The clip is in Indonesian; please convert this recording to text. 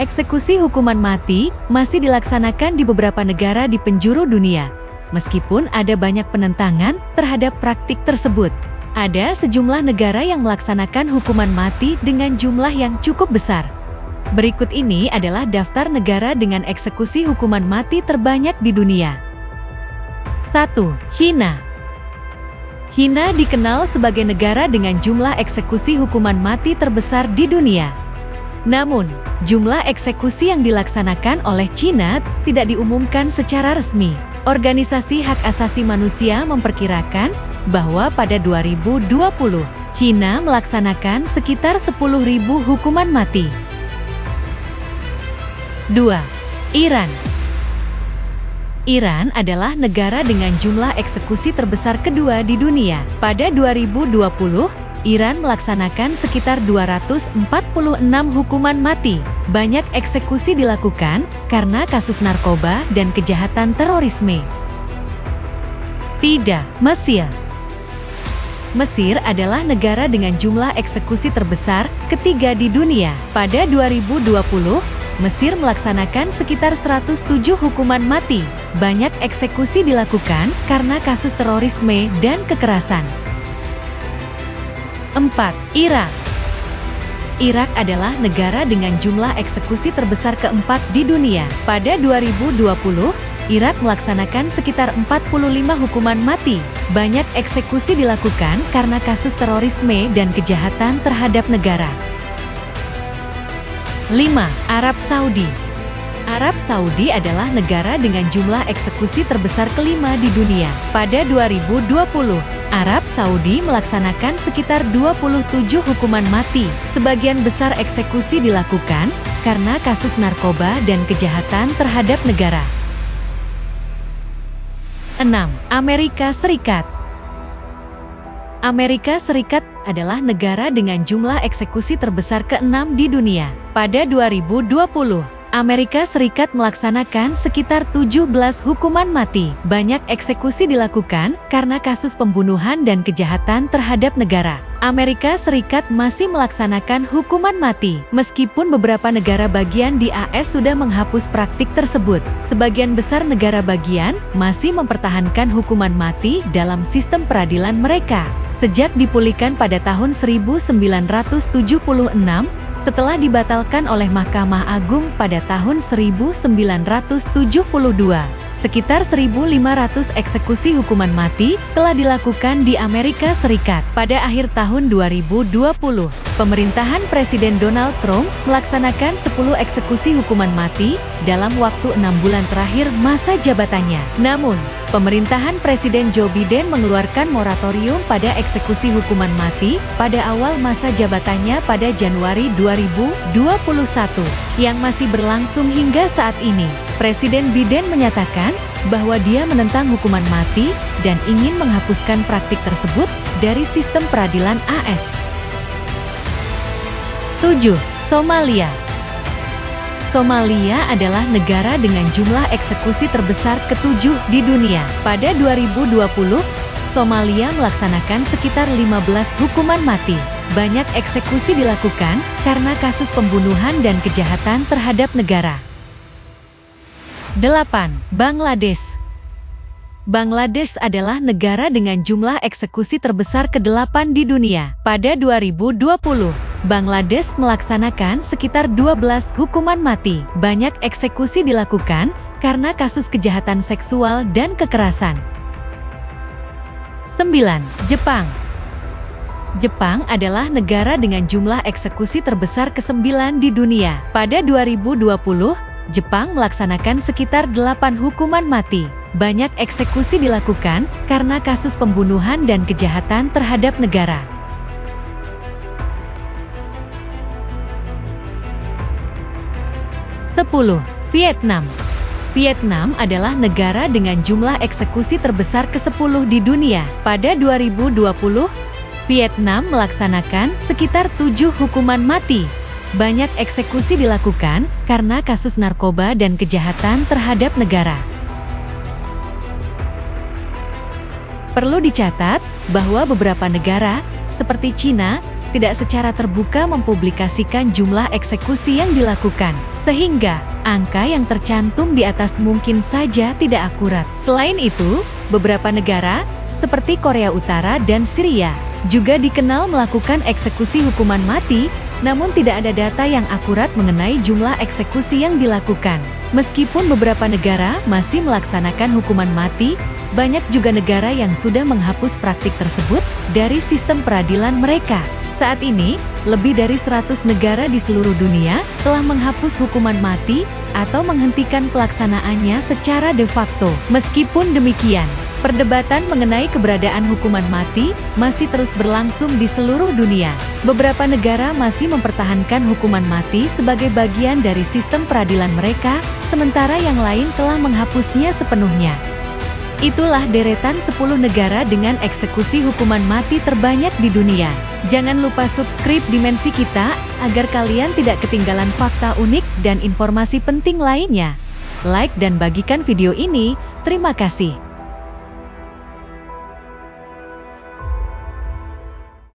Eksekusi hukuman mati masih dilaksanakan di beberapa negara di penjuru dunia, meskipun ada banyak penentangan terhadap praktik tersebut. Ada sejumlah negara yang melaksanakan hukuman mati dengan jumlah yang cukup besar. Berikut ini adalah daftar negara dengan eksekusi hukuman mati terbanyak di dunia. 1. Cina. Cina dikenal sebagai negara dengan jumlah eksekusi hukuman mati terbesar di dunia. Namun, jumlah eksekusi yang dilaksanakan oleh Cina tidak diumumkan secara resmi. Organisasi Hak Asasi Manusia memperkirakan bahwa pada 2020, Cina melaksanakan sekitar 10.000 hukuman mati. 2. Iran. Iran adalah negara dengan jumlah eksekusi terbesar kedua di dunia. Pada 2020, Iran melaksanakan sekitar 246 hukuman mati. Banyak eksekusi dilakukan karena kasus narkoba dan kejahatan terorisme. 3. Mesir. Mesir adalah negara dengan jumlah eksekusi terbesar ketiga di dunia. Pada 2020, Mesir melaksanakan sekitar 107 hukuman mati. Banyak eksekusi dilakukan karena kasus terorisme dan kekerasan. 4. Irak. Irak adalah negara dengan jumlah eksekusi terbesar keempat di dunia. Pada 2020, Irak melaksanakan sekitar 45 hukuman mati. Banyak eksekusi dilakukan karena kasus terorisme dan kejahatan terhadap negara. 5. Arab Saudi. Arab Saudi adalah negara dengan jumlah eksekusi terbesar kelima di dunia. Pada 2020, Arab Saudi melaksanakan sekitar 27 hukuman mati. Sebagian besar eksekusi dilakukan karena kasus narkoba dan kejahatan terhadap negara. 6. Amerika Serikat. Amerika Serikat adalah negara dengan jumlah eksekusi terbesar ke-6 di dunia. Pada 2020, Amerika Serikat melaksanakan sekitar 17 hukuman mati. Banyak eksekusi dilakukan karena kasus pembunuhan dan kejahatan terhadap negara. Amerika Serikat masih melaksanakan hukuman mati, meskipun beberapa negara bagian di AS sudah menghapus praktik tersebut. Sebagian besar negara bagian masih mempertahankan hukuman mati dalam sistem peradilan mereka. Sejak dipulihkan pada tahun 1976, setelah dibatalkan oleh Mahkamah Agung pada tahun 1972, sekitar 1.500 eksekusi hukuman mati telah dilakukan di Amerika Serikat. Pada akhir tahun 2020, pemerintahan Presiden Donald Trump melaksanakan 10 eksekusi hukuman mati dalam waktu 6 bulan terakhir masa jabatannya. Namun, pemerintahan Presiden Joe Biden mengeluarkan moratorium pada eksekusi hukuman mati pada awal masa jabatannya pada Januari 2021, yang masih berlangsung hingga saat ini. Presiden Biden menyatakan bahwa dia menentang hukuman mati dan ingin menghapuskan praktik tersebut dari sistem peradilan AS. 7. Somalia. Somalia adalah negara dengan jumlah eksekusi terbesar ke-7 di dunia. Pada 2020, Somalia melaksanakan sekitar 15 hukuman mati. Banyak eksekusi dilakukan karena kasus pembunuhan dan kejahatan terhadap negara. 8. Bangladesh. Bangladesh adalah negara dengan jumlah eksekusi terbesar ke-8 di dunia. Pada 2020, Bangladesh melaksanakan sekitar 12 hukuman mati. Banyak eksekusi dilakukan karena kasus kejahatan seksual dan kekerasan. 9. Jepang. Jepang adalah negara dengan jumlah eksekusi terbesar ke-9 di dunia. Pada 2020, Jepang melaksanakan sekitar 8 hukuman mati. Banyak eksekusi dilakukan karena kasus pembunuhan dan kejahatan terhadap negara. 10. Vietnam. Vietnam adalah negara dengan jumlah eksekusi terbesar ke-10 di dunia. Pada 2020, Vietnam melaksanakan sekitar 7 hukuman mati. Banyak eksekusi dilakukan karena kasus narkoba dan kejahatan terhadap negara. Perlu dicatat bahwa beberapa negara, seperti Cina, tidak secara terbuka mempublikasikan jumlah eksekusi yang dilakukan. Sehingga, angka yang tercantum di atas mungkin saja tidak akurat. Selain itu, beberapa negara, seperti Korea Utara dan Syria, juga dikenal melakukan eksekusi hukuman mati, namun tidak ada data yang akurat mengenai jumlah eksekusi yang dilakukan. Meskipun beberapa negara masih melaksanakan hukuman mati, banyak juga negara yang sudah menghapus praktik tersebut dari sistem peradilan mereka. Saat ini, lebih dari 100 negara di seluruh dunia telah menghapus hukuman mati atau menghentikan pelaksanaannya secara de facto. Meskipun demikian, perdebatan mengenai keberadaan hukuman mati masih terus berlangsung di seluruh dunia. Beberapa negara masih mempertahankan hukuman mati sebagai bagian dari sistem peradilan mereka, sementara yang lain telah menghapusnya sepenuhnya. Itulah deretan 10 negara dengan eksekusi hukuman mati terbanyak di dunia. Jangan lupa subscribe Dimensi Kita, agar kalian tidak ketinggalan fakta unik dan informasi penting lainnya. Like dan bagikan video ini, terima kasih.